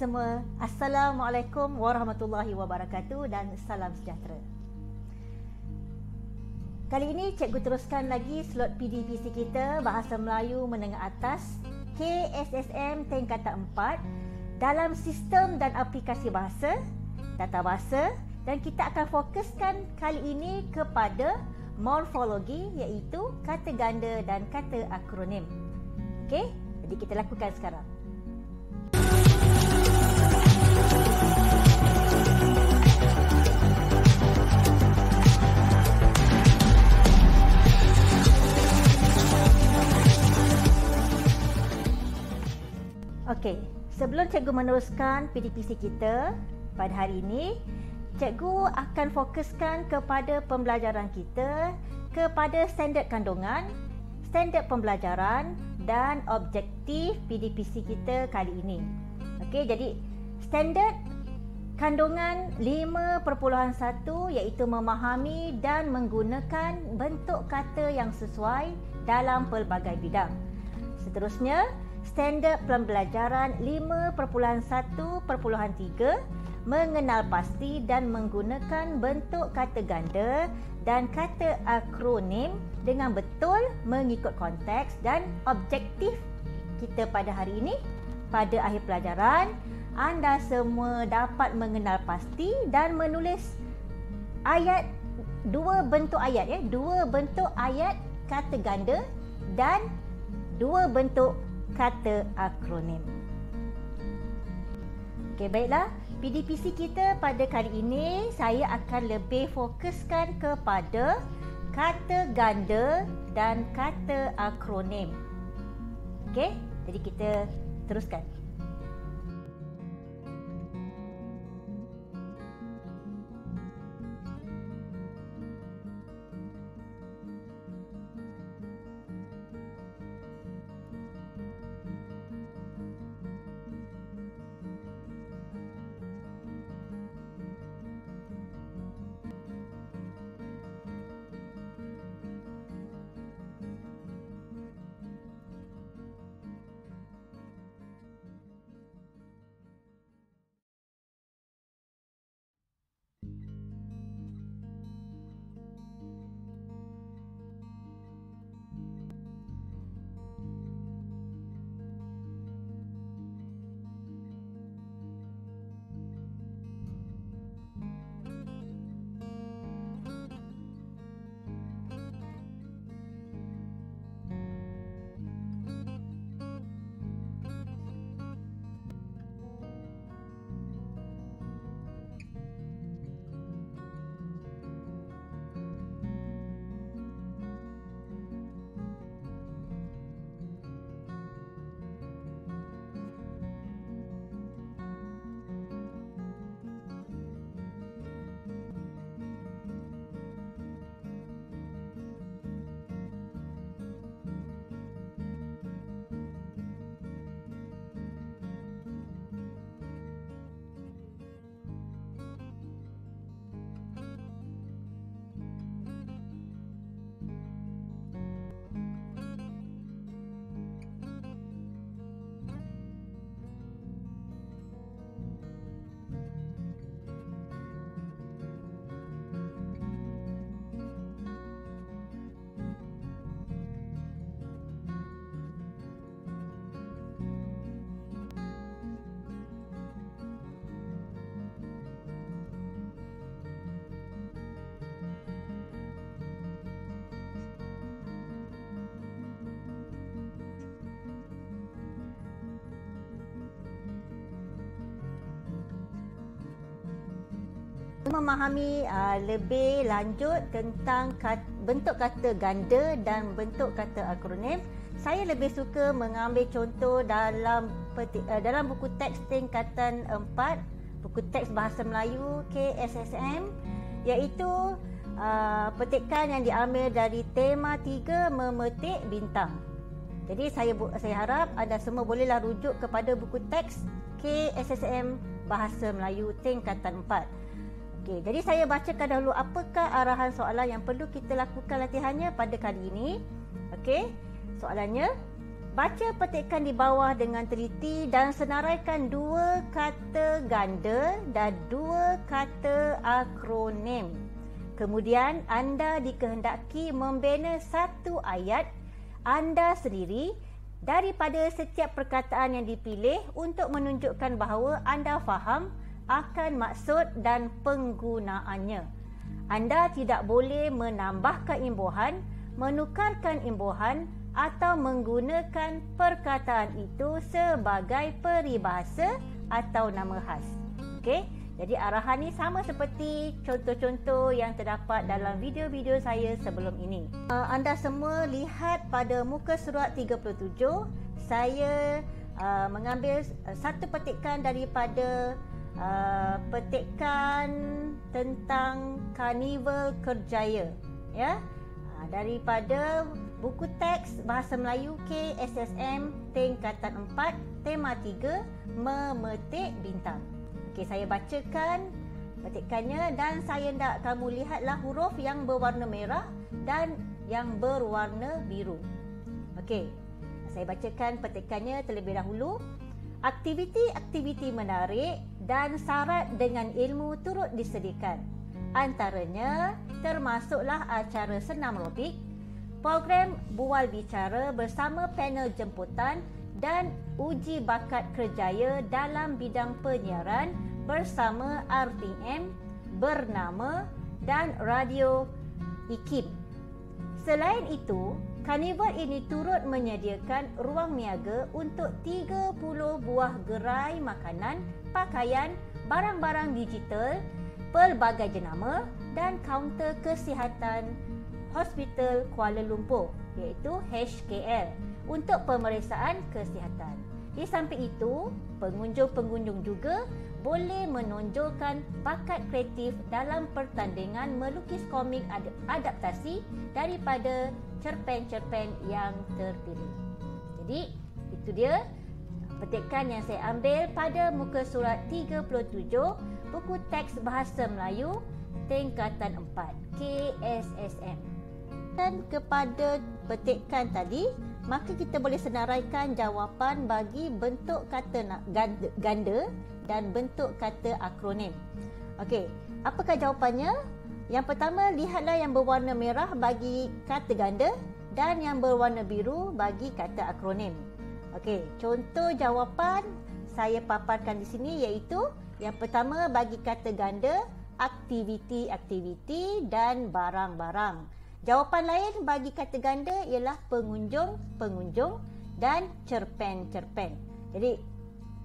semua, Assalamualaikum warahmatullahi wabarakatuh dan salam sejahtera. Kali ini cikgu teruskan lagi slot PDPC kita Bahasa Melayu Menengah Atas KSSM tingkatan 4 dalam sistem dan aplikasi bahasa, tata bahasa, dan kita akan fokuskan kali ini kepada morfologi iaitu kata ganda dan kata akronim. Okey, jadi kita lakukan sekarang. Okey, sebelum cikgu meneruskan PDPC kita pada hari ini, cikgu akan fokuskan kepada pembelajaran kita kepada standard kandungan, standard pembelajaran dan objektif PDPC kita kali ini. Okey, jadi standard kandungan 5.1 iaitu memahami dan menggunakan bentuk kata yang sesuai dalam pelbagai bidang. Seterusnya, standard pembelajaran 5.1.3 mengenal pasti dan menggunakan bentuk kata ganda dan kata akronim dengan betul mengikut konteks dan objektif kita pada hari ini. Pada akhir pelajaran, anda semua dapat mengenal pasti dan menulis ayat, dua bentuk ayat kata ganda dan dua bentuk kata akronim. Okey, baiklah. PDPC kita pada kali ini saya akan lebih fokuskan kepada kata ganda dan kata akronim. Okey, jadi kita teruskan. Memahami lebih lanjut tentang bentuk kata ganda dan bentuk kata akronim, saya lebih suka mengambil contoh dalam buku teks tingkatan 4, buku teks Bahasa Melayu KSSM, iaitu petikan yang diambil dari tema 3 memetik bintang. Jadi saya harap anda semua bolehlah rujuk kepada buku teks KSSM Bahasa Melayu tingkatan 4. Okey, jadi saya bacakan dahulu apakah arahan soalan yang perlu kita lakukan latihannya pada kali ini. Okey, soalannya, Baca petikan di bawah dengan teliti dan senaraikan 2 kata ganda dan 2 kata akronim. Kemudian anda dikehendaki membina satu ayat anda sendiri daripada setiap perkataan yang dipilih untuk menunjukkan bahawa anda faham akan maksud dan penggunaannya. Anda tidak boleh menambahkan imbuhan, menukarkan imbuhan atau menggunakan perkataan itu sebagai peribahasa atau nama khas. Okey, jadi arahan ni sama seperti contoh-contoh yang terdapat dalam video-video saya sebelum ini. Anda semua lihat pada muka surat 37, saya mengambil satu petikan daripada petikan tentang Karnival Kerjaya, ya, daripada buku teks Bahasa Melayu KSSM tingkatan 4, tema 3, memetik bintang. Okey, saya bacakan petikannya dan saya nak kamu lihatlah huruf yang berwarna merah dan yang berwarna biru. Okey, saya bacakan petikannya terlebih dahulu. Aktiviti-aktiviti menarik dan syarat dengan ilmu turut disediakan. Antaranya termasuklah acara senam robik, program bual bicara bersama panel jemputan dan uji bakat kerjaya dalam bidang penyiaran bersama RTM, Bernama dan Radio IKIM. Selain itu, karnival ini turut menyediakan ruang niaga untuk 30 buah gerai makanan, pakaian, barang-barang digital, pelbagai jenama dan kaunter kesihatan Hospital Kuala Lumpur iaitu HKL untuk pemeriksaan kesihatan. Di samping itu, pengunjung-pengunjung juga boleh menonjolkan bakat kreatif dalam pertandingan melukis komik adaptasi daripada cerpen-cerpen yang terpilih. Jadi, itu dia petikan yang saya ambil pada muka surat 37 buku teks Bahasa Melayu tingkatan 4 KSSM. Dan kepada petikan tadi, maka kita boleh senaraikan jawapan bagi bentuk kata ganda dan bentuk kata akronim. Okey, apakah jawapannya? Yang pertama, lihatlah yang berwarna merah bagi kata ganda dan yang berwarna biru bagi kata akronim. Okey, contoh jawapan saya paparkan di sini iaitu yang pertama bagi kata ganda, aktiviti-aktiviti dan barang-barang. Jawapan lain bagi kata ganda ialah pengunjung-pengunjung dan cerpen-cerpen. Jadi,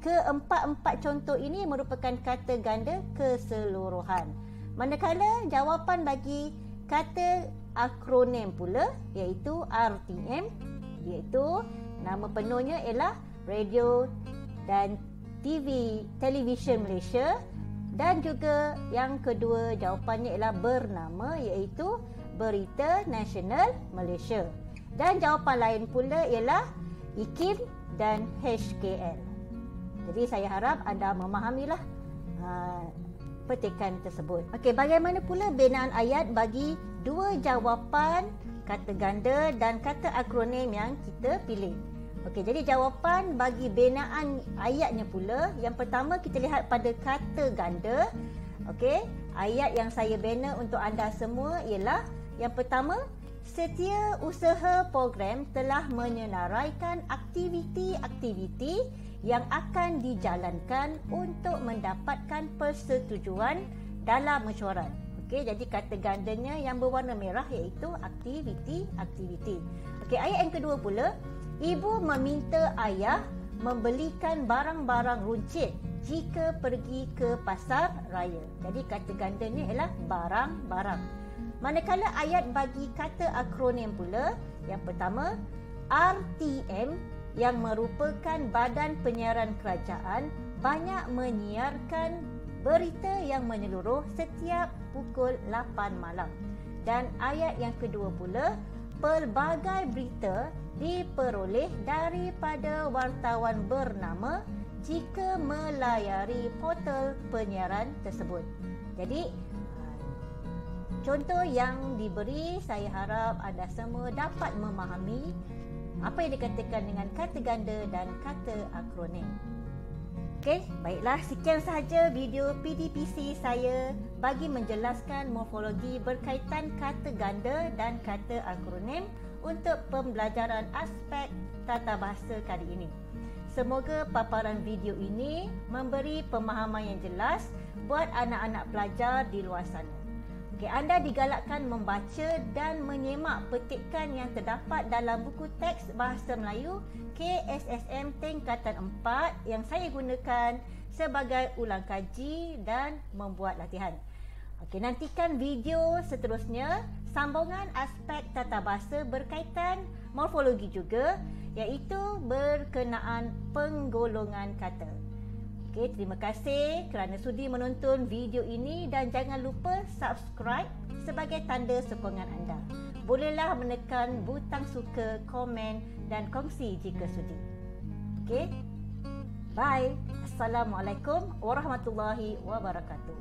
keempat-empat contoh ini merupakan kata ganda keseluruhan. Manakala jawapan bagi kata akronim pula iaitu RTM, iaitu nama penuhnya ialah Radio dan Television Malaysia, dan juga yang kedua jawapannya ialah Bernama iaitu Berita Nasional Malaysia, dan jawapan lain pula ialah IKIM dan HKL. Jadi saya harap anda memahamilah petikan tersebut. Okey, bagaimana pula binaan ayat bagi dua jawapan kata ganda dan kata akronim yang kita pilih? Okey, jadi jawapan bagi binaan ayatnya pula, yang pertama kita lihat pada kata ganda. Okey, ayat yang saya bina untuk anda semua ialah yang pertama, setiausaha program telah menyenaraikan aktiviti-aktiviti yang akan dijalankan untuk mendapatkan persetujuan dalam mesyuarat. Okey, jadi kata gandanya yang berwarna merah iaitu aktiviti-aktiviti. Okey, ayat yang kedua pula, ibu meminta ayah membelikan barang-barang runcit jika pergi ke pasar raya. Jadi kata gandanya ialah barang-barang. Manakala ayat bagi kata akronim pula, yang pertama, RTM yang merupakan badan penyiaran kerajaan banyak menyiarkan berita yang menyeluruh setiap pukul 8 malam. Dan ayat yang kedua pula, pelbagai berita diperoleh daripada wartawan bernama jika melayari portal penyiaran tersebut. Jadi, contoh yang diberi, saya harap anda semua dapat memahami apa yang dikatakan dengan kata ganda dan kata akronim. Okey, baiklah, sekian sahaja video PDPC saya bagi menjelaskan morfologi berkaitan kata ganda dan kata akronim untuk pembelajaran aspek tata bahasa kali ini. Semoga paparan video ini memberi pemahaman yang jelas buat anak-anak pelajar di luar sana. Okey, anda digalakkan membaca dan menyemak petikan yang terdapat dalam buku teks Bahasa Melayu KSSM tingkatan 4 yang saya gunakan sebagai ulang kaji dan membuat latihan. Okey, nantikan video seterusnya sambungan aspek tata bahasa berkaitan morfologi juga, iaitu berkenaan penggolongan kata. Okey, terima kasih kerana sudi menonton video ini dan jangan lupa subscribe sebagai tanda sokongan anda. Bolehlah menekan butang suka, komen dan kongsi jika sudi. Okey, bye. Assalamualaikum warahmatullahi wabarakatuh.